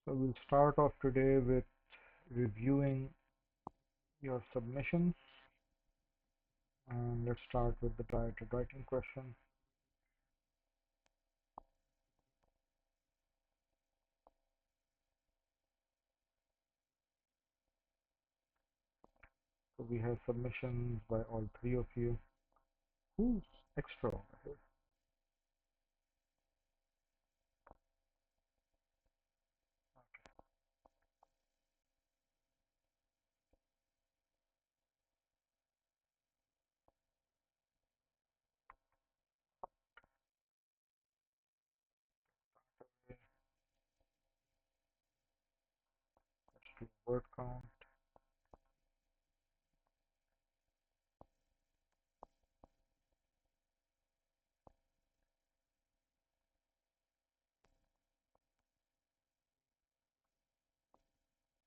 So we'll start off today with reviewing your submissions, and let's start with the directed writing question. So we have submissions by all three of you. Who's extra over here?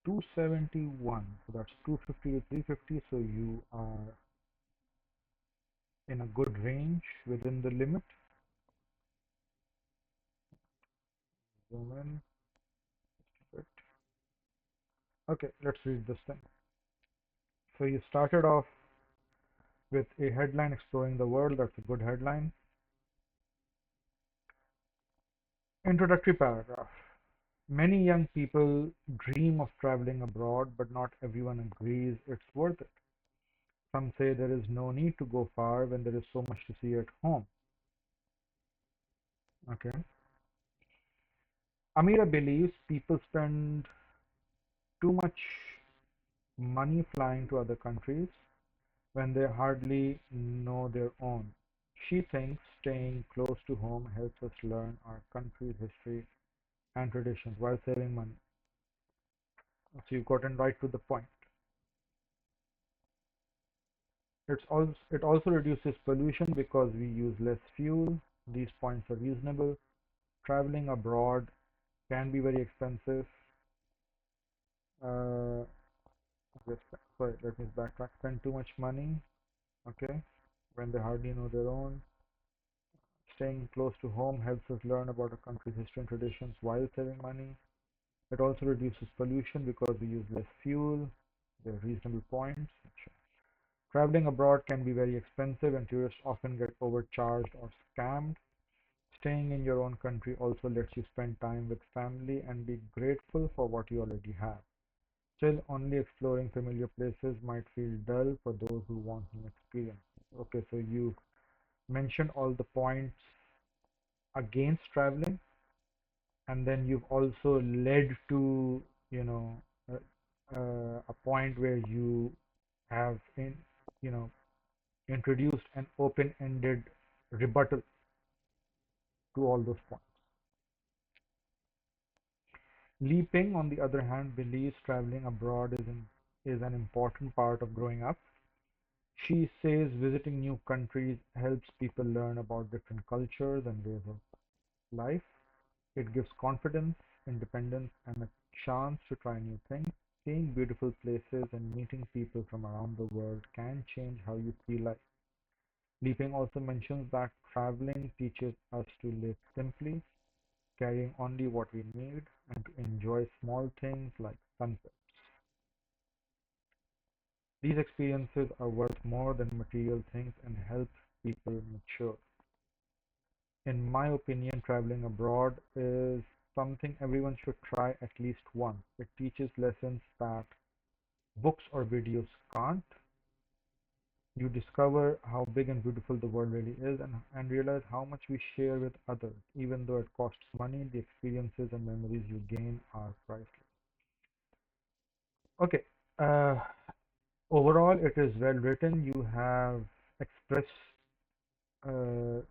271. So that's 250 to 350. So you are in a good range within the limit. Zoom in just a bit. Okay, let's read this thing. So you started off with a headline exploring the world. That's a good headline. Introductory paragraph. Many young people dream of traveling abroad, but not everyone agrees it's worth it. Some say there is no need to go far when there is so much to see at home. Okay. Amira believes people spend too much money flying to other countries when they hardly know their own. She thinks staying close to home helps us learn our country's history and traditions while saving money. So you've gotten right to the point. It also reduces pollution because we use less fuel. These points are reasonable. Traveling abroad can be very expensive. Uh, sorry, let me backtrack. Spend too much money, okay, when they hardly know their own. Staying close to home helps us learn about a country's history and traditions while saving money. It also reduces pollution because we use less fuel. They're reasonable points. Traveling abroad can be very expensive and tourists often get overcharged or scammed. Staying in your own country also lets you spend time with family and be grateful for what you already have. Still, only exploring familiar places might feel dull for those who want new experiences. Okay, so you mentioned all the points against traveling, and then you've also led to, you know, a point where you have you know, introduced an open-ended rebuttal to all those points. Li Ping, on the other hand, believes traveling abroad is an important part of growing up. She says visiting new countries helps people learn about different cultures and ways of life. It gives confidence, independence, and a chance to try new things. Seeing beautiful places and meeting people from around the world can change how you see life. Li Ping also mentions that traveling teaches us to live simply, carrying only what we need, and to enjoy small things like sunsets. These experiences are worth more than material things and help people mature. In my opinion, traveling abroad is something everyone should try at least once. It teaches lessons that books or videos can't. You discover how big and beautiful the world really is and realize how much we share with others. Even though it costs money, the experiences and memories you gain are priceless. Okay. Uh, Overall, it is well written. You have expressed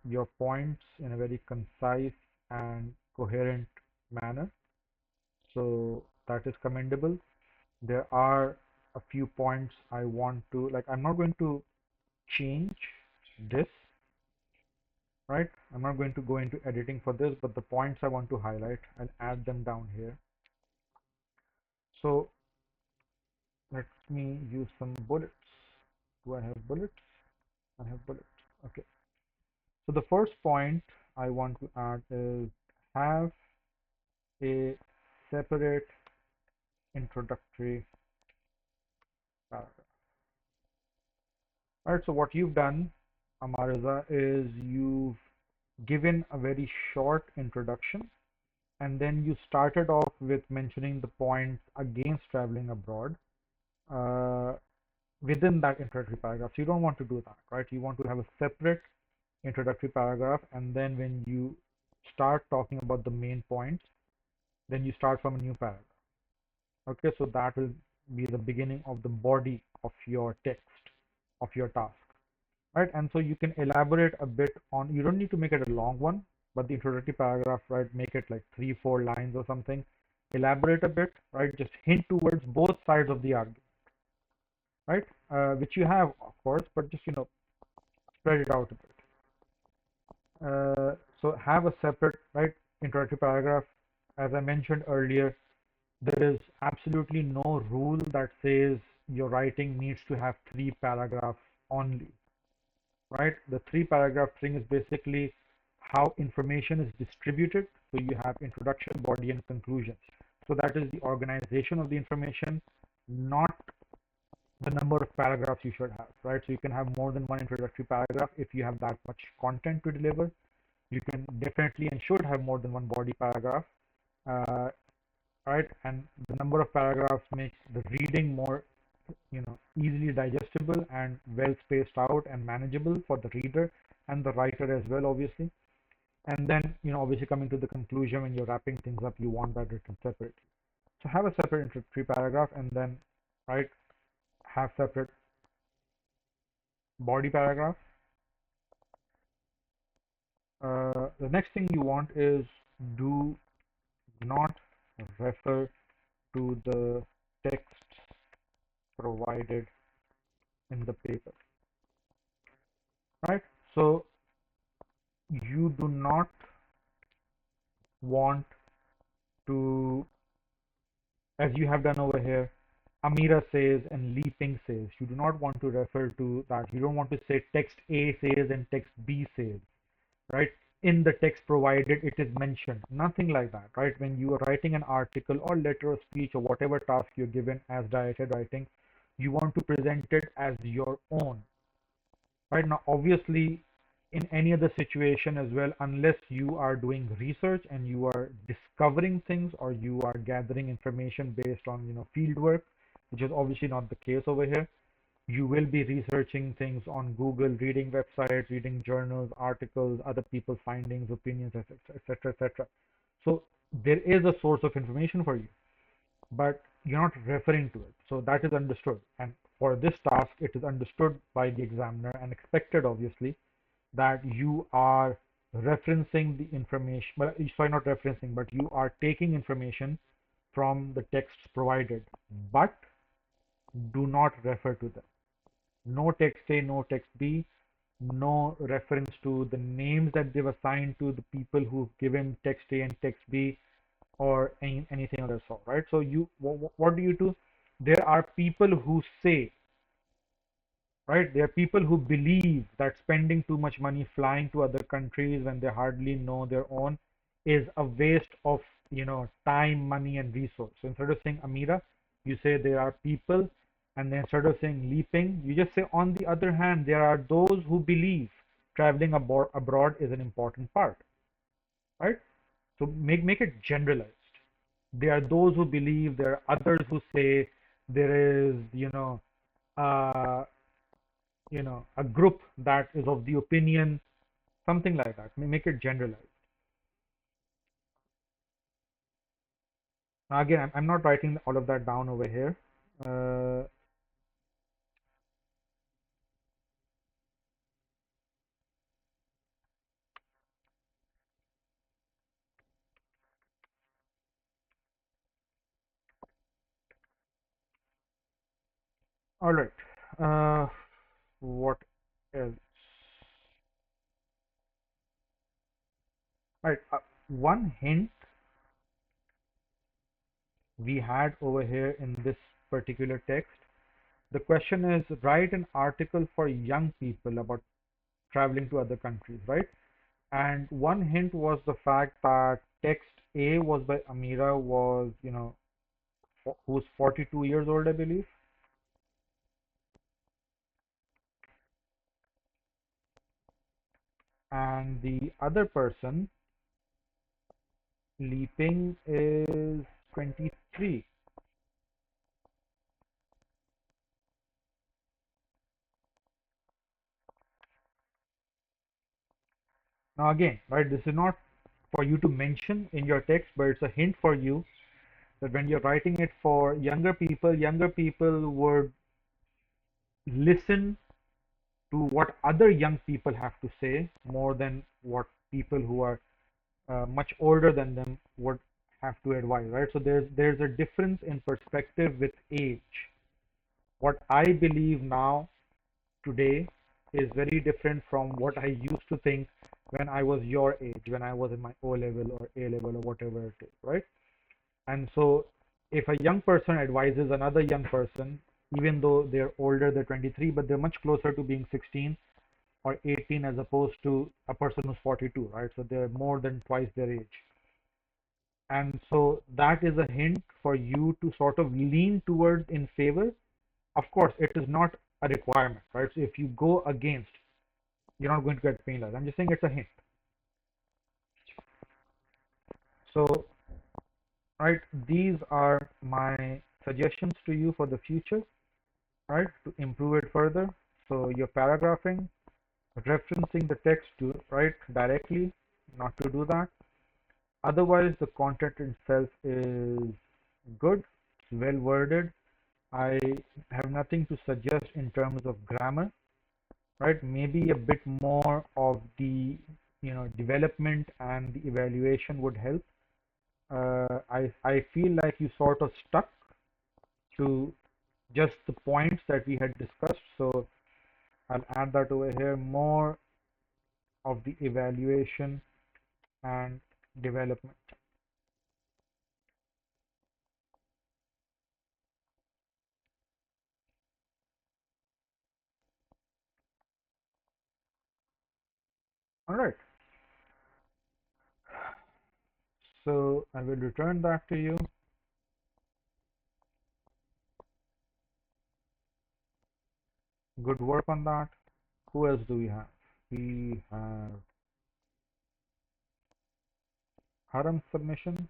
your points in a very concise and coherent manner. So that is commendable. There are a few points I want to, like, I'm not going to change this, right? I'm not going to go into editing for this, but the points I want to highlight, I'll add them down here. So let me use some bullets. Do I have bullets? I have bullets. Okay. So the first point I want to add is have a separate introductory paragraph. All right, so what you've done, Amariza, is you've given a very short introduction, and then you started off with mentioning the points against traveling abroad uh, within that introductory paragraph. So you don't want to do that, right? You want to have a separate introductory paragraph, and then when you start talking about the main points, then you start from a new paragraph. Okay, so that will be the beginning of the body of your text, of your task, right? And so you can elaborate a bit on, you don't need to make it a long one, but the introductory paragraph, right, make it like 3-4 lines or something. Elaborate a bit, right? Just hint towards both sides of the argument, right? Which you have, of course, but just, spread it out a bit. So have a separate, right, introductory paragraph. As I mentioned earlier, there is absolutely no rule that says your writing needs to have 3 paragraphs only, right? The 3 paragraph thing is basically how information is distributed. So you have introduction, body, and conclusion. So that is the organization of the information, not the number of paragraphs you should have, right? So you can have more than one introductory paragraph if you have that much content to deliver. You can definitely and should have more than one body paragraph, uh, right? And the number of paragraphs makes the reading more, easily digestible and well spaced out and manageable for the reader and the writer as well, obviously. And then, obviously coming to the conclusion, when you're wrapping things up, you want that written separately. So have a separate introductory paragraph, and then, right, have separate body paragraph. The next thing you want is do not refer to the text provided in the paper, right? So you do not want to, as you have done over here, Amira says and Li Ping says, you do not want to refer to that. You don't want to say text A says and text B says, right? In the text provided, it is mentioned. Nothing like that, right? When you are writing an article or letter of speech or whatever task you're given as directed writing, you want to present it as your own, right? Now, obviously, in any other situation as well, unless you are doing research and you are discovering things or you are gathering information based on, field work, which is obviously not the case over here, you will be researching things on Google, reading websites, reading journals, articles, other people's findings, opinions, etc., etc. So there is a source of information for you, but you're not referring to it. So that is understood. And for this task, it is understood by the examiner and expected, obviously, that you are referencing the information, but sorry, not referencing, but you are taking information from the texts provided, but do not refer to them. No text A, no text B, no reference to the names that they've assigned to the people who've given text A and text B, or anything of that sort, right? So what do you do? There are people who say, right? There are people who believe that spending too much money flying to other countries when they hardly know their own is a waste of, time, money, and resource. So instead of saying Amira, you say there are people, and then instead of saying leaping, you just say, on the other hand, there are those who believe traveling abroad is an important part, right? So make it generalized. There are those who believe, there are others who say, there is, uh, a group that is of the opinion, something like that. Make it generalized. Now, again, I'm not writing all of that down over here. Uh, all right. What else? All right. One hint we had over here in this particular text. The question is, write an article for young people about traveling to other countries, right? And one hint was the fact that text A was by Amira, was, who's 42 years old, I believe. And the other person, Leaping, is 23. Now again, right, this is not for you to mention in your text, but it's a hint for you that when you're writing it for younger people would listen to what other young people have to say more than what people who are much older than them would have to advise, right? So there's a difference in perspective with age. What I believe now today is very different from what I used to think when I was your age, when I was in my O level or A level or whatever it is, right? And so if a young person advises another young person, even though they're older, they're 23, but they're much closer to being 16 or 18 as opposed to a person who's 42, right? So they're more than twice their age. And so that is a hint for you to sort of lean towards in favor. Of course, it is not a requirement, right? So if you go against, you're not going to get penalized. I'm just saying it's a hint. So, right, these are my suggestions to you for the future, right, to improve it further. So your paragraphing, referencing the text to write directly, not to do that. Otherwise, the content itself is good, it's well worded. I have nothing to suggest in terms of grammar, right? Maybe a bit more of the development and the evaluation would help. I feel like you sort of stuck to just the points that we had discussed, so I'll add that over here. More of the evaluation and development. All right. So I will return that to you. Good work on that. Who else do we have? We have Haram submission.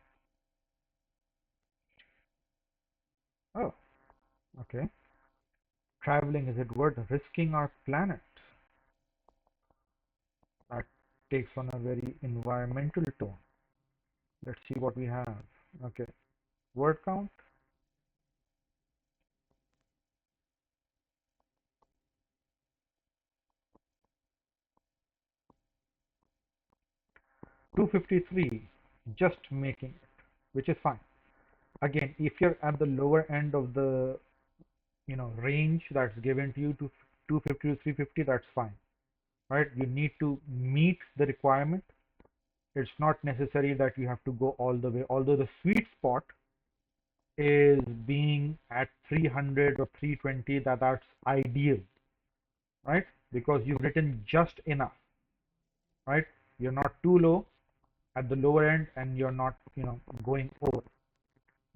Oh, okay. Traveling, is it worth risking our planet? That takes on a very environmental tone. Let's see what we have. Okay. Word count, 253. Just making it, which is fine. Again, if you're at the lower end of the range that's given to you to 250 to 350, that's fine, right? You need to meet the requirement. It's not necessary that you have to go all the way, although the sweet spot is being at 300 or 320, that's ideal, right? Because you've written just enough, right? You're not too low at the lower end and you're not going over.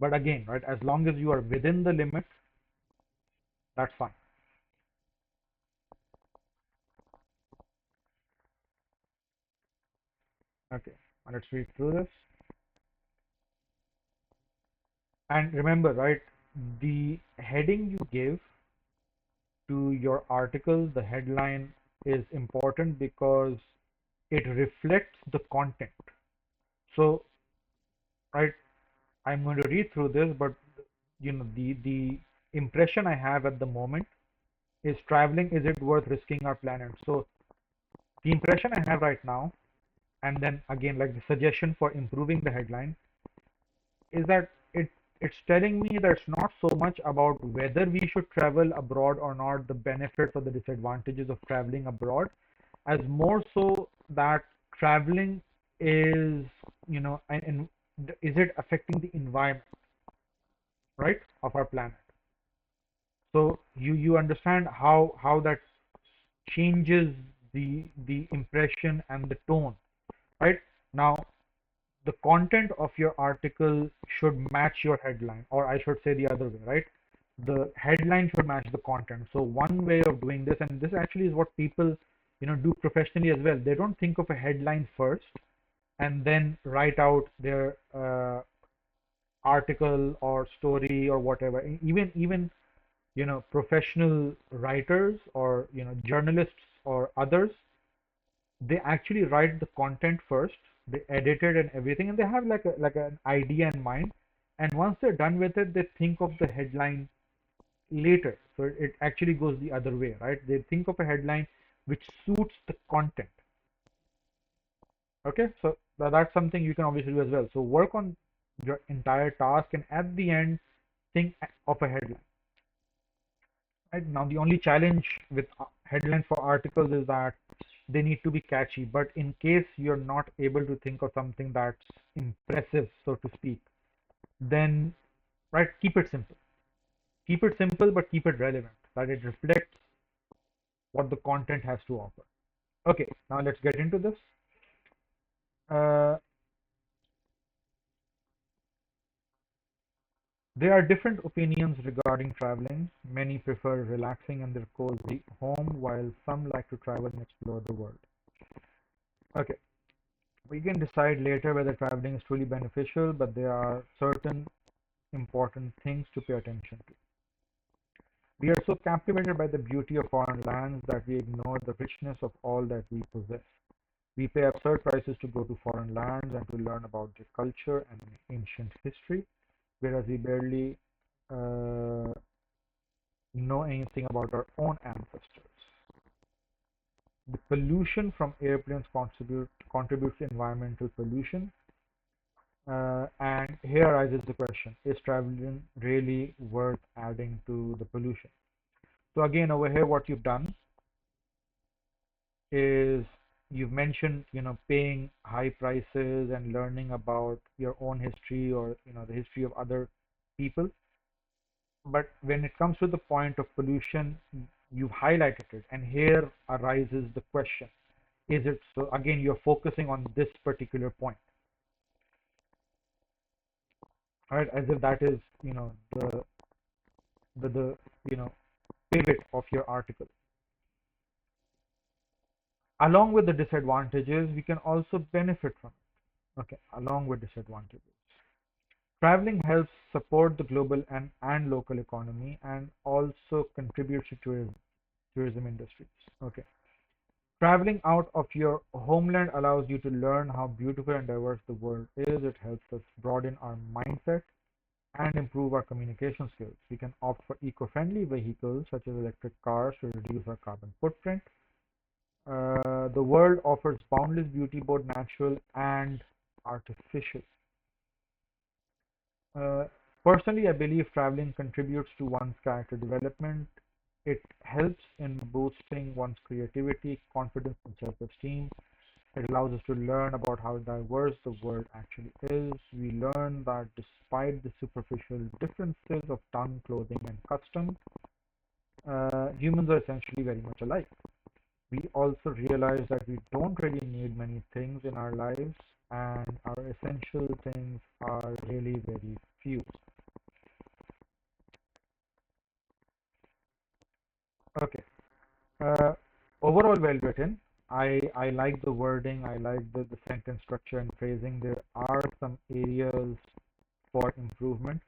But again, right, as long as you are within the limit, that's fine. Okay, let's read through this. And remember, right, the heading you give to your article, the headline, is important because it reflects the content. So, right, I'm going to read through this, but the impression I have at the moment is, traveling, is it worth risking our planet? So the impression I have right now, and then again, like the suggestion for improving the headline, is that it's telling me that it's not so much about whether we should travel abroad or not, the benefits or the disadvantages of traveling abroad, as more so that traveling is, and is it affecting the environment, right, of our planet? So you understand how that changes the impression and the tone, right? Now, the content of your article should match your headline, or I should say the other way, right? The headline should match the content. So one way of doing this, and this actually is what people, do professionally as well. They don't think of a headline first and then write out their article or story or whatever. Even professional writers or journalists or others, they actually write the content first, they edit it and everything, and they have like an idea in mind, and once they're done with it, they think of the headline later. So it actually goes the other way, right? They think of a headline which suits the content. Okay, so that's something you can obviously do as well. So work on your entire task, and at the end, think of a headline. Right now, the only challenge with headlines for articles is that they need to be catchy. But in case you're not able to think of something that's impressive, so to speak, then right, keep it simple. Keep it simple, but keep it relevant, that it reflects what the content has to offer. Okay, now let's get into this. Uh, there are different opinions regarding traveling. Many prefer relaxing in their cozy home, while some like to travel and explore the world. Okay, we can decide later whether traveling is truly beneficial, but there are certain important things to pay attention to. We are so captivated by the beauty of foreign lands that we ignore the richness of all that we possess. We pay absurd prices to go to foreign lands and to learn about their culture and ancient history, whereas we barely uh, know anything about our own ancestors. The pollution from airplanes contributes to environmental pollution. And here arises the question, is traveling really worth adding to the pollution? So again, over here, what you've done is you've mentioned, paying high prices and learning about your own history or, the history of other people. But when it comes to the point of pollution, you've highlighted it. And here arises the question, is it so? Again, you're focusing on this particular point, right? As if that is, the pivot of your article. Along with the disadvantages, we can also benefit from it. Okay, along with disadvantages. Traveling helps support the global and local economy and also contributes to tourism industries. Okay. Traveling out of your homeland allows you to learn how beautiful and diverse the world is. It helps us broaden our mindset and improve our communication skills. We can opt for eco-friendly vehicles such as electric cars to reduce our carbon footprint. The world offers boundless beauty, both natural and artificial. Uh, Personally, I believe traveling contributes to one's character development. It helps in boosting one's creativity, confidence, and self-esteem. It allows us to learn about how diverse the world actually is. We learn that despite the superficial differences of tongue, clothing, and custom, humans are essentially very much alike. We also realize that we don't really need many things in our lives, and our essential things are really very few. Okay. Uh, Overall, well written. I like the wording, I like the sentence structure and phrasing. There are some areas for improvement.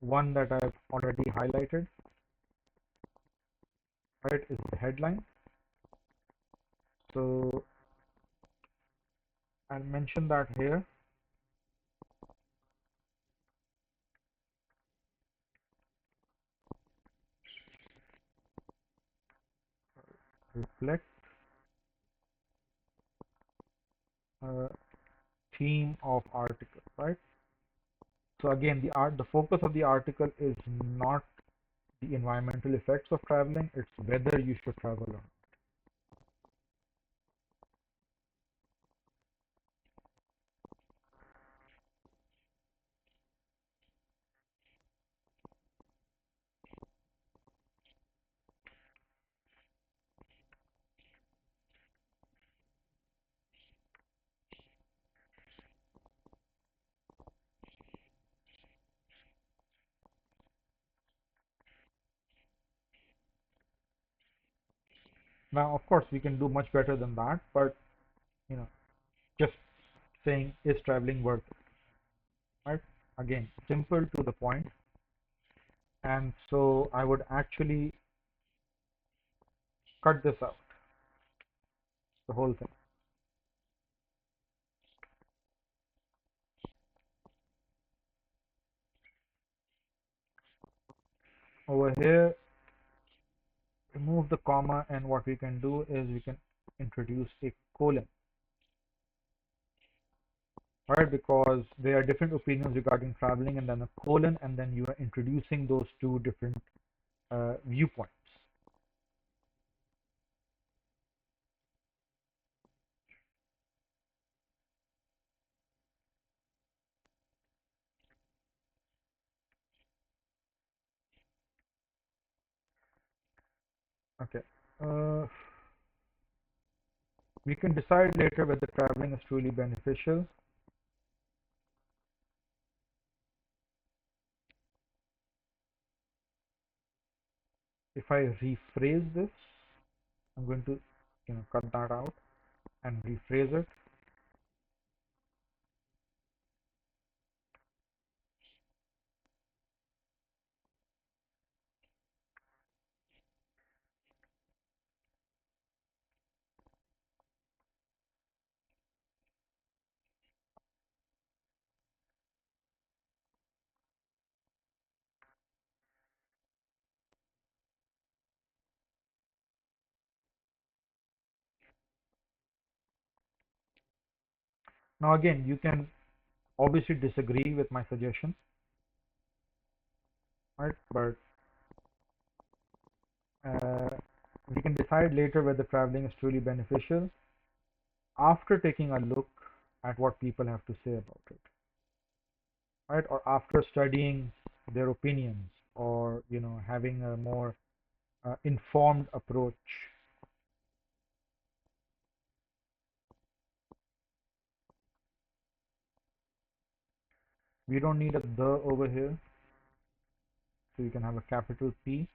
One that I've already highlighted, right, is the headline. So I'll mention that here. Reflect uh, theme of article, right? So again, the focus of the article is not the environmental effects of traveling, it's whether you should travel or not. Now, of course, we can do much better than that, but you know, just saying, is traveling worth it, right? Again, simple to the point. And so I would actually cut this out, the whole thing. Over here, remove the comma, and what we can do is we can introduce a colon, right? Because there are different opinions regarding traveling, and then a colon, and then you are introducing those two different viewpoints. Okay. We can decide later whether traveling is truly beneficial. If I rephrase this, I'm going to, cut that out and rephrase it. Now again, you can obviously disagree with my suggestion, right? But uh, we can decide later whether traveling is truly beneficial after taking a look at what people have to say about it, right? Or after studying their opinions, or having a more informed approach. We don't need a the over here, so you can have a capital P.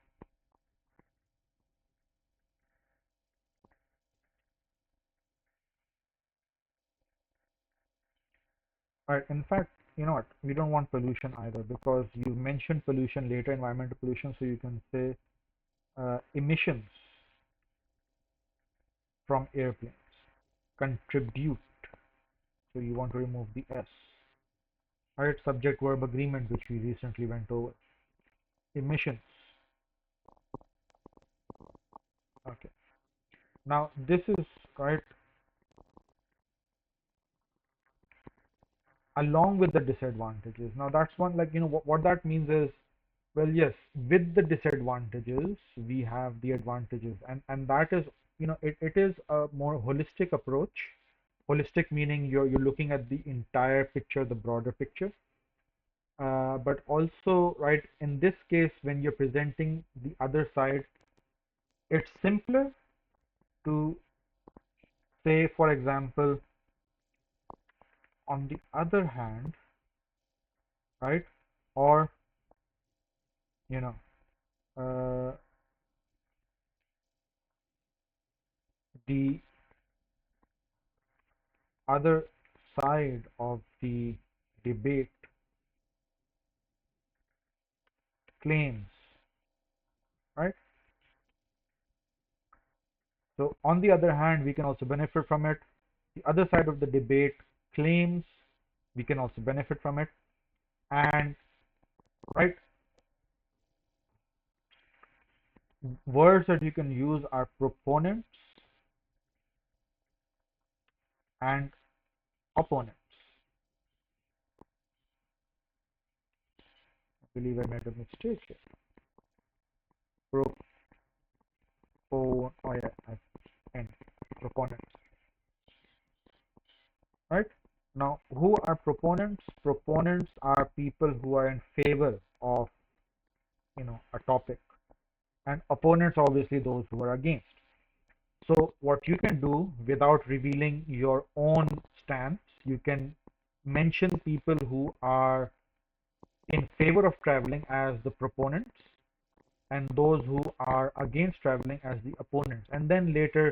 Right. In fact, you know what? We don't want pollution either, because you mentioned pollution later, environmental pollution, so you can say emissions from airplanes contribute. So you want to remove the S. Right. Subject verb agreement, which we recently went over. Emissions. Okay. Now this is right along with the disadvantages. Now that's one, like, what that means is, well, yes, with the disadvantages, we have the advantages, and that is, it is a more holistic approach. Holistic meaning you're looking at the entire picture, the broader picture. But also, right, in this case, when you're presenting the other side, it's simpler to say, for example, on the other hand, right, or you know, uh, the other side of the debate claims, right? So on the other hand, we can also benefit from it. The other side of the debate claims, we can also benefit from it. And right, words that you can use are proponents and opponents. I believe I made a mistake here. Oh yeah, and proponents, right? Now, who are proponents? Proponents are people who are in favor of, a topic, and opponents obviously those who are against. So what you can do without revealing your own stance, you can mention people who are in favor of traveling as the proponents, and those who are against traveling as the opponents. And then later,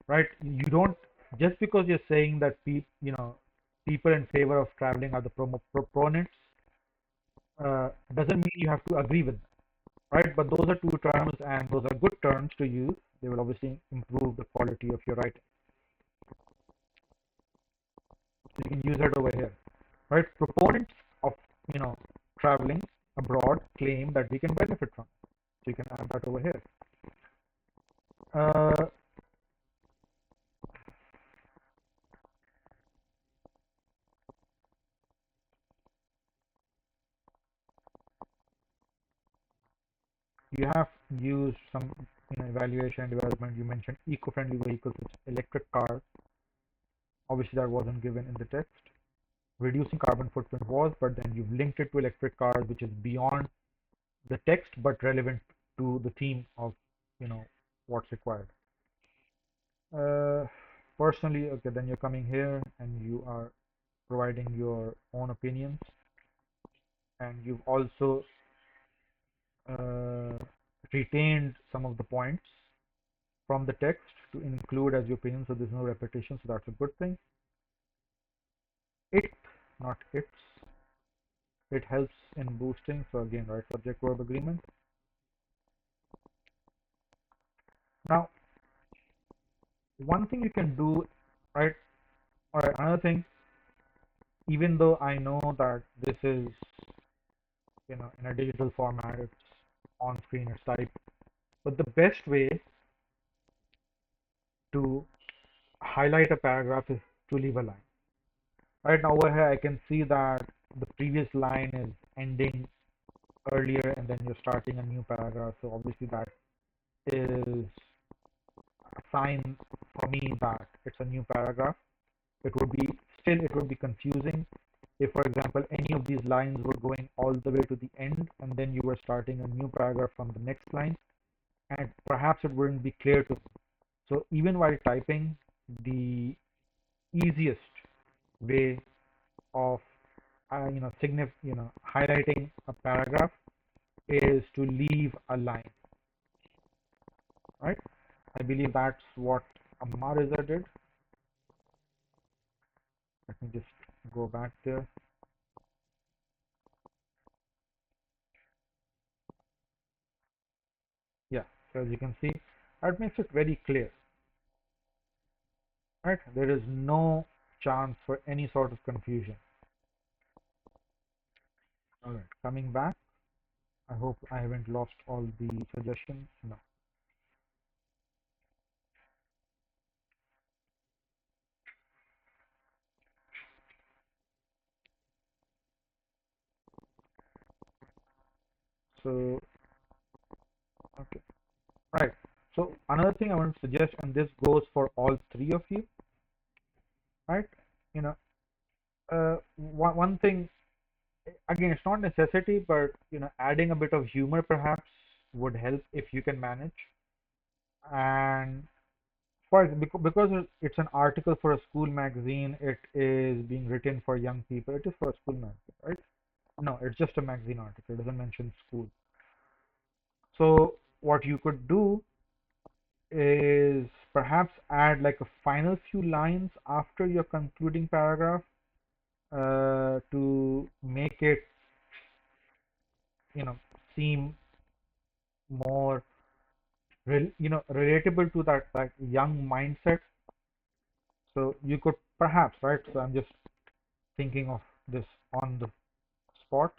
right, you don't, just because you're saying that people in favor of traveling are the proponents, doesn't mean you have to agree with them, right? But those are two terms, and those are good terms to use. They will obviously improve the quality of your writing. So you can use that over here, right? Proponents of traveling abroad claim that we can benefit from. So you can add that over here. Uh, you have used some evaluation and development. You mentioned eco-friendly vehicles, which electric cars. Obviously, that wasn't given in the text. Reducing carbon footprint was, but then you've linked it to electric cars, which is beyond the text but relevant to the theme of what's required. Uh, Personally, okay, then you're coming here and you are providing your own opinions, and you've also uh, retained some of the points from the text to include as your opinion, so there's no repetition, so that's a good thing. It, not its, it helps in boosting, so again, right, subject verb agreement. Now, one thing you can do, right, or another thing, even though I know that this is in a digital format, it's on screen, it's typed, but the best way to highlight a paragraph is to leave a line. Right now over here, I can see that the previous line is ending earlier and then you're starting a new paragraph. So obviously that is a sign for me that it's a new paragraph. It would be confusing if, for example, any of these lines were going all the way to the end and then you were starting a new paragraph from the next line, and perhaps it wouldn't be clear to me. So even while typing, the easiest way of highlighting a paragraph is to leave a line, right? I believe that's what Amariza did. Let me just go back there. Yeah, so as you can see, that makes it very clear, right? There is no chance for any sort of confusion. All right, coming back, I hope I haven't lost all the suggestions. No. So, okay, right. So another thing I want to suggest, and this goes for all three of you, right? You know, one thing, again, it's not necessity, but adding a bit of humor perhaps would help if you can manage. And because it's an article for a school magazine, it is being written for young people. It is for a school magazine, right? No, it's just a magazine article. It doesn't mention school. So what you could do is perhaps add like a final few lines after your concluding paragraph, to make it you know seem more relatable to that young mindset. So you could perhaps, right? So I'm just thinking of this on the spot.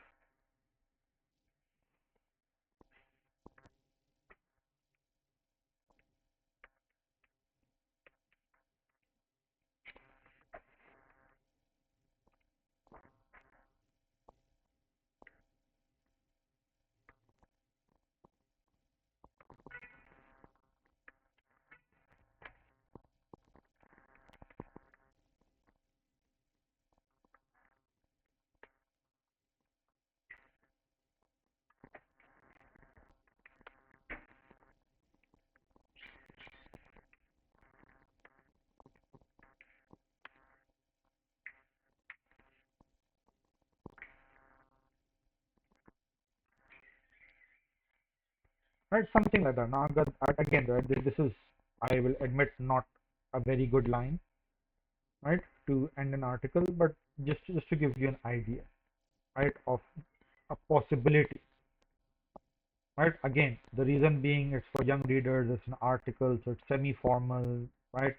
right? Something like that. Now, again, right, this is, I will admit, not a very good line, right, to end an article, but just to give you an idea, right, of a possibility, right? Again, the reason being it's for young readers, it's an article, so it's semi-formal, right?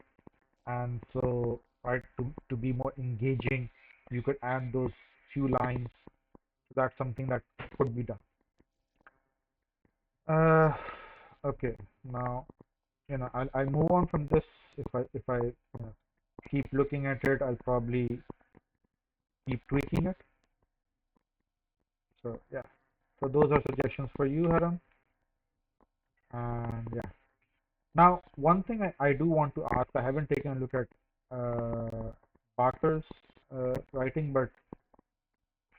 And so, right, to be more engaging, you could add those few lines. That's something that could be done. Uh, okay. Now, I'll move on from this. If I keep looking at it, I'll probably keep tweaking it. So yeah. So those are suggestions for you, Haram. And yeah. Now, one thing I do want to ask, I haven't taken a look at Barker's writing, but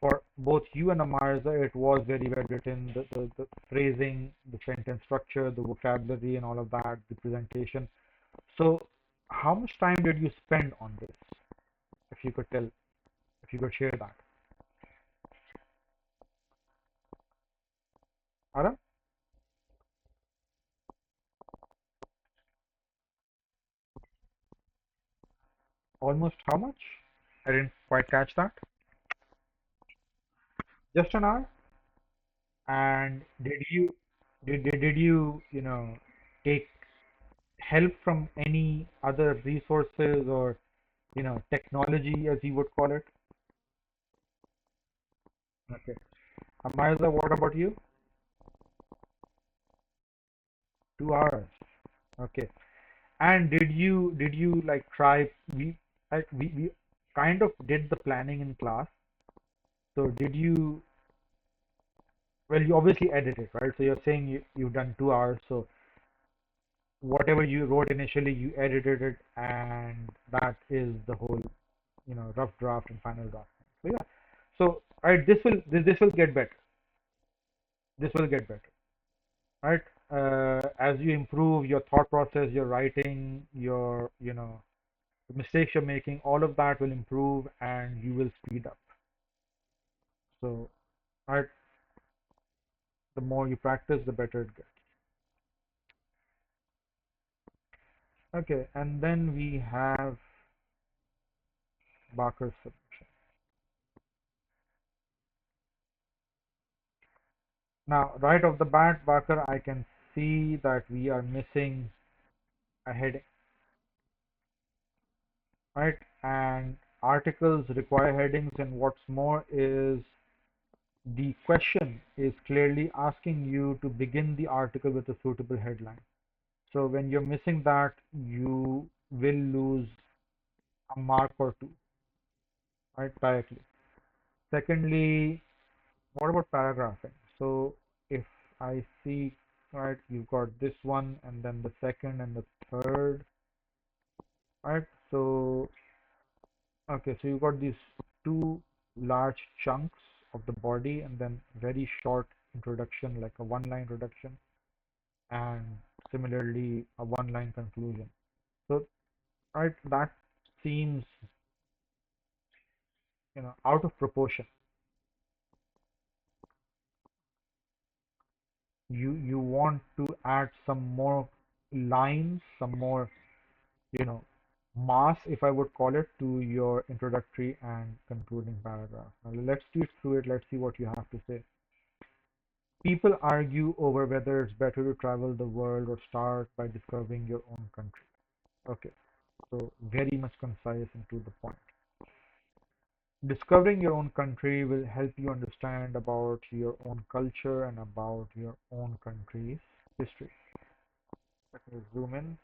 for both you and Amarza, it was very well written. The phrasing, the sentence structure, the vocabulary, and all of that, the presentation. So, how much time did you spend on this? If you could tell, if you could share that. Aram, almost how much? I didn't quite catch that. Just an hour? And did you take help from any other resources or technology as you would call it? Okay. Amarza, what about you? 2 hours. Okay. And did you like try we kind of did the planning in class. So did you, well, you obviously edited, right? So you're saying you've done 2 hours. So whatever you wrote initially, you edited it, and that is the whole, rough draft and final draft. So yeah. So right, this will get better. This will get better, right? As you improve your thought process, your writing, your the mistakes you're making, all of that will improve, and you will speed up. So right, the more you practice, the better it gets. Okay, and then we have Barker's submission. Now, right off the bat, Barker, I can see that we are missing a heading, right? And articles require headings, and what's more is the question is clearly asking you to begin the article with a suitable headline. So when you're missing that, you will lose a mark or two, right? Directly. Secondly, what about paragraphing? So if I see, right, you've got this one and then the second and the third, right? So, okay, so you've got these two large chunks of the body and then very short introduction, like a one-line introduction, and similarly a one-line conclusion. So, right, that seems, out of proportion. You want to add some more lines, some more, you know, mass, if I would call it, to your introductory and concluding paragraph. Now let's read through it. Let's see what you have to say. People argue over whether it's better to travel the world or start by discovering your own country. Okay, so very much concise and to the point. Discovering your own country will help you understand about your own culture and about your own country's history. Let me zoom in.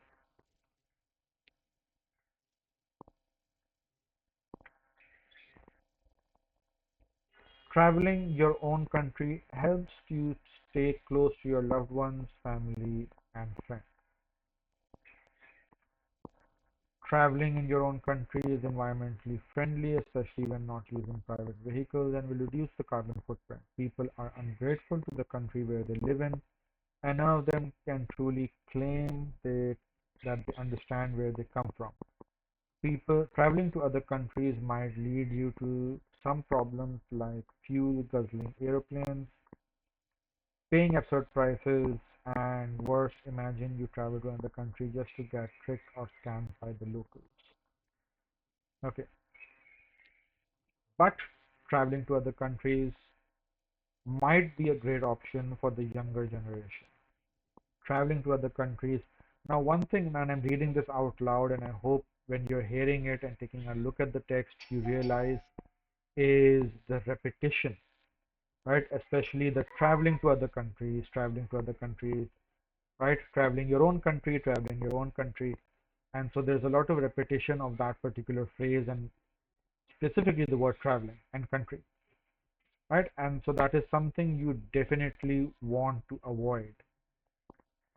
Traveling your own country helps you stay close to your loved ones, family, and friends. Traveling in your own country is environmentally friendly, especially when not using private vehicles, and will reduce the carbon footprint. People are ungrateful to the country where they live in, and none of them can truly claim that they understand where they come from. People traveling to other countries might lead you to some problems like fuel guzzling airplanes, paying absurd prices, And worse, imagine you travel to another country just to get tricked or scammed by the locals. Okay, but traveling to other countries might be a great option for the younger generation. Traveling to other countries. Now, one thing, and I'm reading this out loud, and I hope when you're hearing it and taking a look at the text, you realize is the repetition, right? Especially the traveling to other countries, right? Traveling your own country, traveling your own country. And so there's a lot of repetition of that particular phrase and specifically the word traveling and country, right? And so that is something you definitely want to avoid,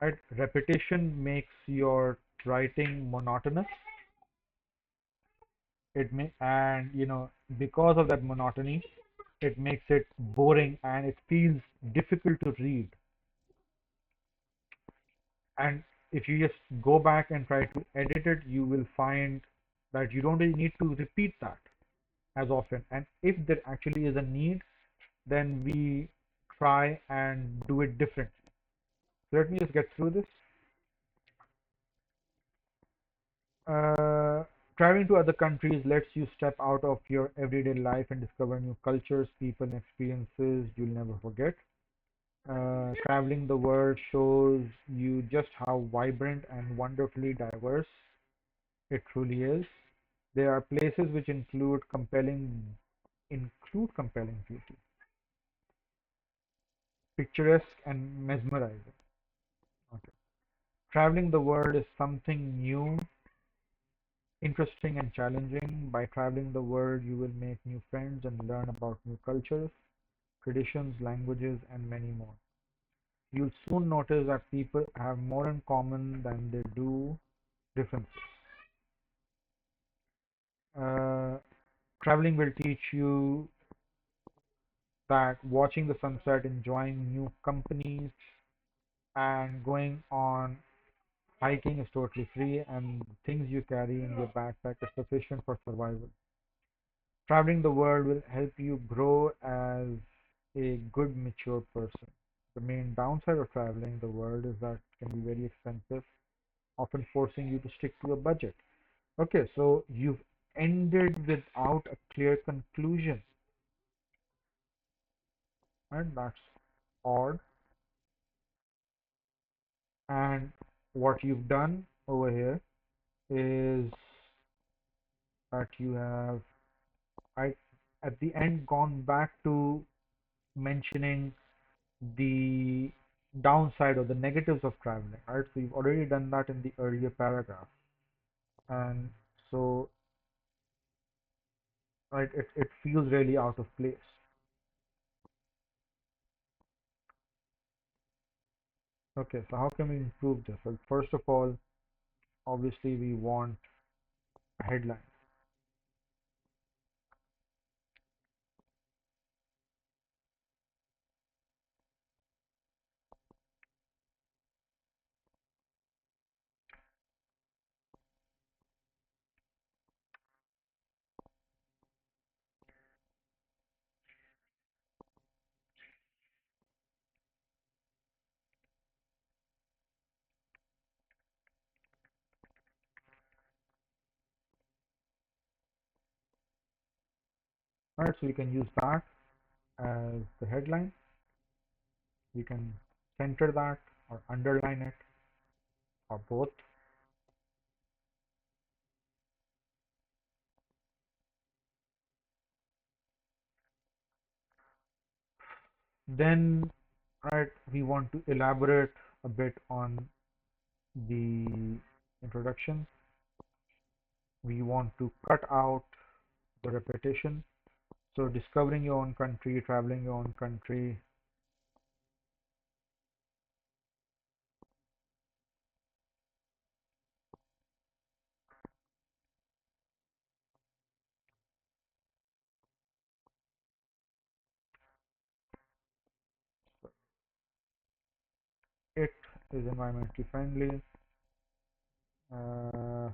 right? Repetition makes your writing monotonous. And because of that monotony, it makes it boring and it feels difficult to read. And if you just go back and try to edit it, you will find that you don't really need to repeat that as often. And if there actually is a need, then we try and do it differently. So let me just get through this. Uh, Traveling to other countries lets you step out of your everyday life and discover new cultures, people, and experiences you'll never forget. Traveling the world shows you just how vibrant and wonderfully diverse it truly is. There are places which include compelling beauty, picturesque and mesmerizing. Okay. Traveling the world is something new, interesting and challenging. By traveling the world, you will make new friends and learn about new cultures, traditions, languages, and many more. You'll soon notice that people have more in common than they do differences. Uh, Traveling will teach you that watching the sunset, enjoying new companies, and going on hiking is totally free, and things you carry in your backpack is sufficient for survival. Traveling the world will help you grow as a good, mature person. The main downside of traveling the world is that it can be very expensive, often forcing you to stick to a budget. Okay, so you've ended without a clear conclusion, right? That's odd. And what you've done over here is that you have, I, at the end, gone back to mentioning the downside or the negatives of traveling, right? So you've already done that in the earlier paragraph. And so, right, it feels really out of place. Okay, so how can we improve this? Well, first of all, obviously we want a headline. All right, so you can use that as the headline. You can center that or underline it or both. Then, right, we want to elaborate a bit on the introduction. We want to cut out the repetition. So discovering your own country, traveling your own country. It is environmentally friendly. Uh,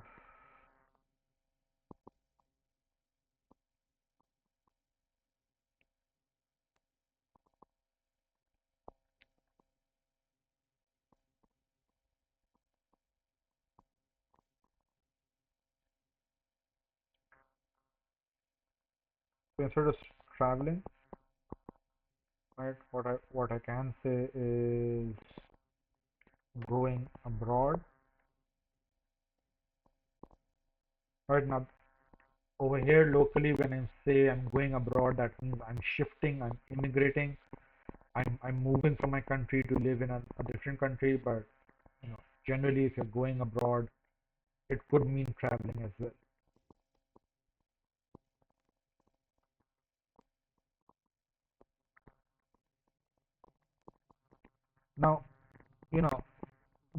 So instead of traveling, right, what I can say is going abroad. Right now, over here locally, when I say I'm going abroad, that means I'm shifting, I'm immigrating, I'm moving from my country to live in a different country. But you know, generally, if you're going abroad, it could mean traveling as well. Now, you know,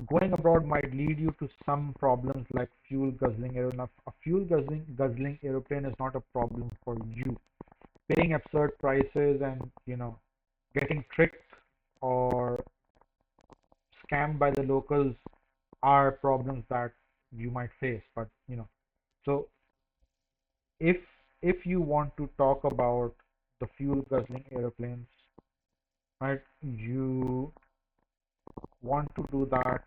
going abroad might lead you to some problems like fuel guzzling aeroplane. A fuel guzzling aeroplane is not a problem for you. Paying absurd prices and getting tricked or scammed by the locals are problems that you might face. But so if if you want to talk about the fuel guzzling aeroplanes, right, you want to do that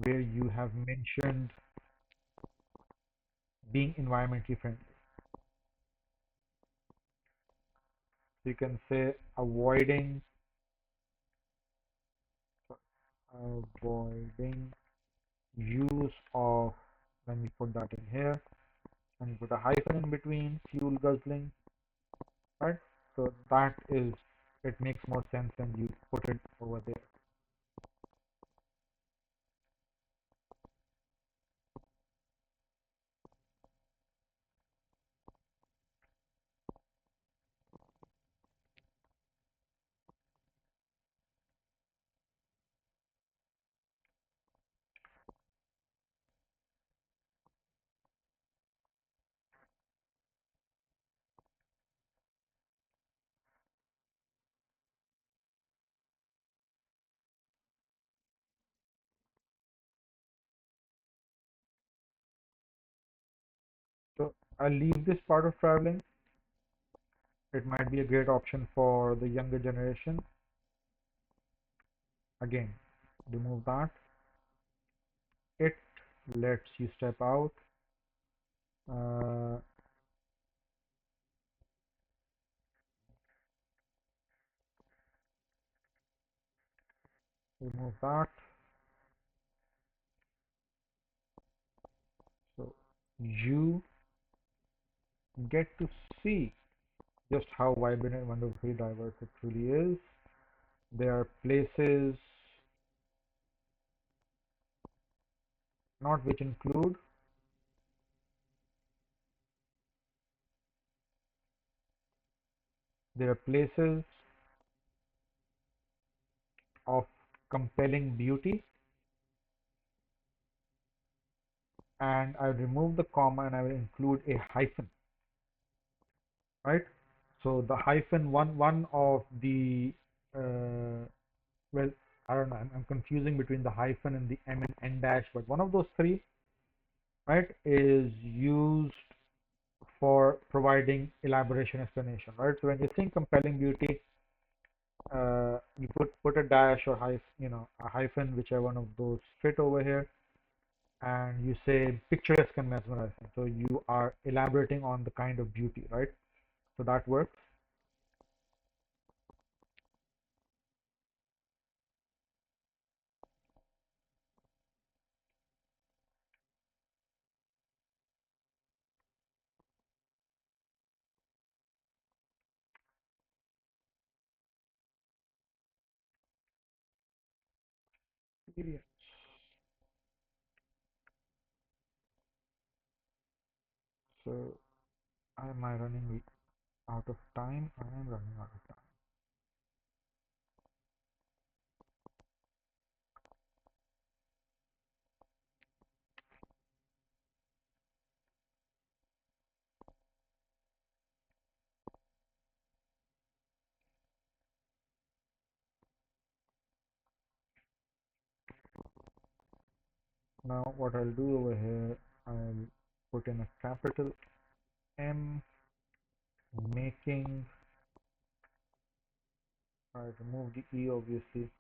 where you have mentioned being environmentally friendly. So you can say avoiding use of, let me put that in here, and you put a hyphen in between fuel guzzling, right? So that is, it makes more sense when you put it over there. So I'll leave this part of traveling. It might be a great option for the younger generation. Again, remove that. It lets you step out. Uh, Remove that. So you get to see just how vibrant and wonderfully diverse it truly is. There are places, not which include, there are places of compelling beauty, and I remove the comma and I will include a hyphen, right? So the hyphen, one of the well, I don't know, I'm confusing between the hyphen and the M and N dash, but one of those three, right, is used for providing elaboration explanation, right? So when you think compelling beauty, you put a dash or a hyphen, whichever one of those fit over here, and you say picturesque and mesmerizing. So you are elaborating on the kind of beauty, right? So that works. Experience. So am I running out of time? I am running out of time. Now what I'll do over here, I'll put in a capital M, making, I remove the E obviously,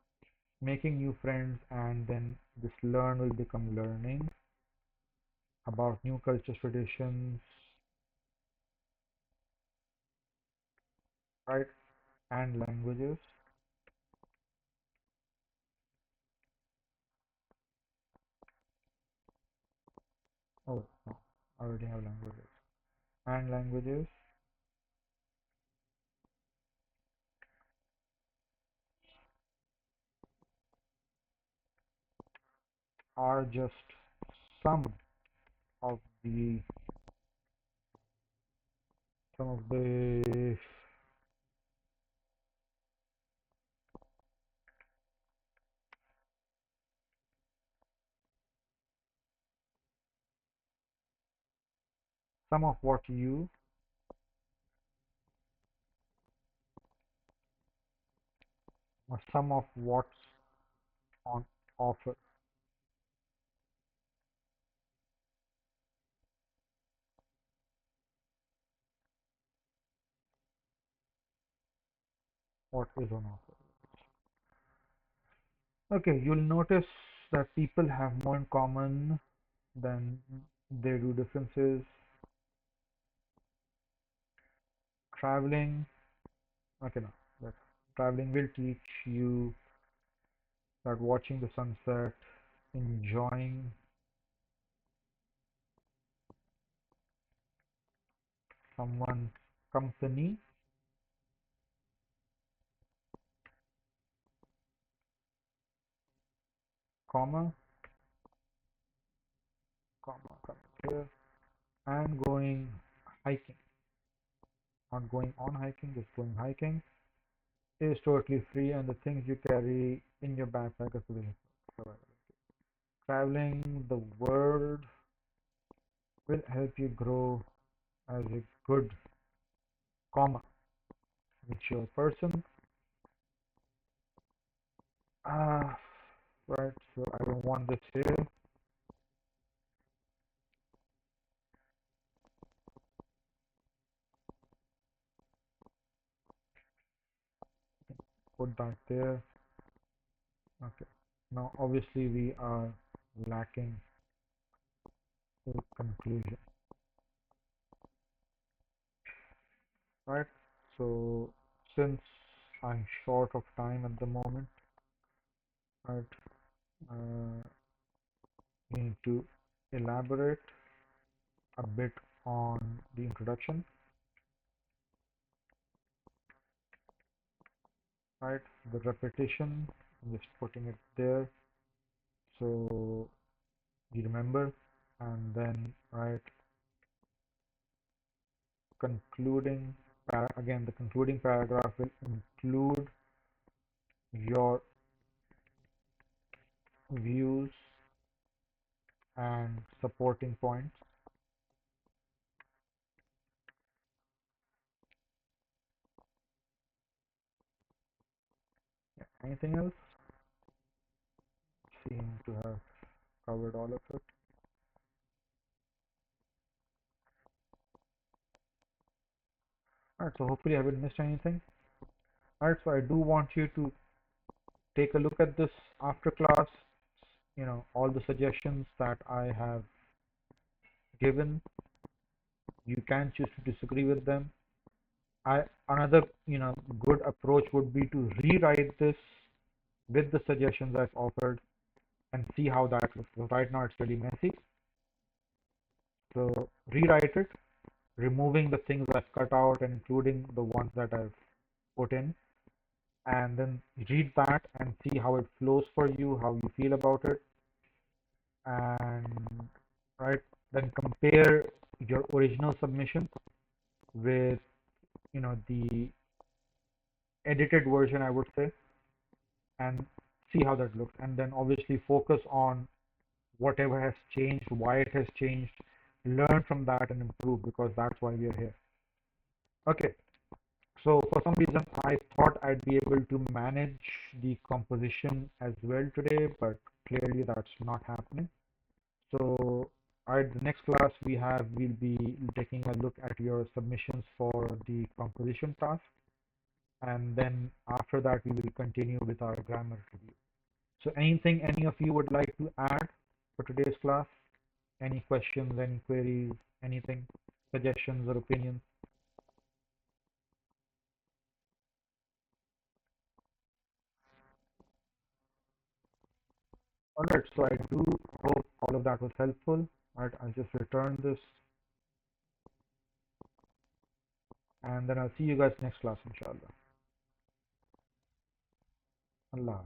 making new friends, and then this learn will become learning about new cultures, traditions, right? And languages. Oh, no, I already have languages. And languages are just some of the some of the some of what you or some of what's on offer. What is on offer? Okay, you'll notice that people have more in common than they do differences. Traveling, okay, no, that traveling will teach you that watching the sunset, enjoying someone's company, comma, comma here, and going hiking. Not going on hiking, just going hiking is totally free, and the things you carry in your backpack are free. Traveling the world will help you grow as a good, comma, mature person. Ah, right. So I don't want this here. Put that there. Okay. Now, obviously, we are lacking a conclusion, right? So, since I'm short of time at the moment, right, uh, we need to elaborate a bit on the introduction, right? The repetition, I'm just putting it there so you remember, and then, right, concluding, again, the concluding paragraph will include your views and supporting points. Anything else? Seem to have covered all of it. Alright, so hopefully I haven't missed anything. Alright, so I do want you to take a look at this after class, all the suggestions that I have given. You can choose to disagree with them. Another, good approach would be to rewrite this with the suggestions I've offered and see how that looks. So right now it's really messy. So rewrite it, removing the things I've cut out and including the ones that I've put in, and then read that and see how it flows for you, how you feel about it, and right then compare your original submission with the edited version, I would say, and see how that looks, and then obviously focus on whatever has changed, why it has changed, learn from that and improve, because that's why we are here. Okay, so for some reason I thought I'd be able to manage the composition as well today, but clearly that's not happening. So the next class we'll be taking a look at your submissions for the composition task, and then after that we will continue with our grammar review. So anything any of you would like to add for today's class? Any questions, any queries, anything, suggestions or opinions? Alright, so I do hope all of that was helpful. Alright, I'll just return this and then I'll see you guys next class, inshallah. Allah.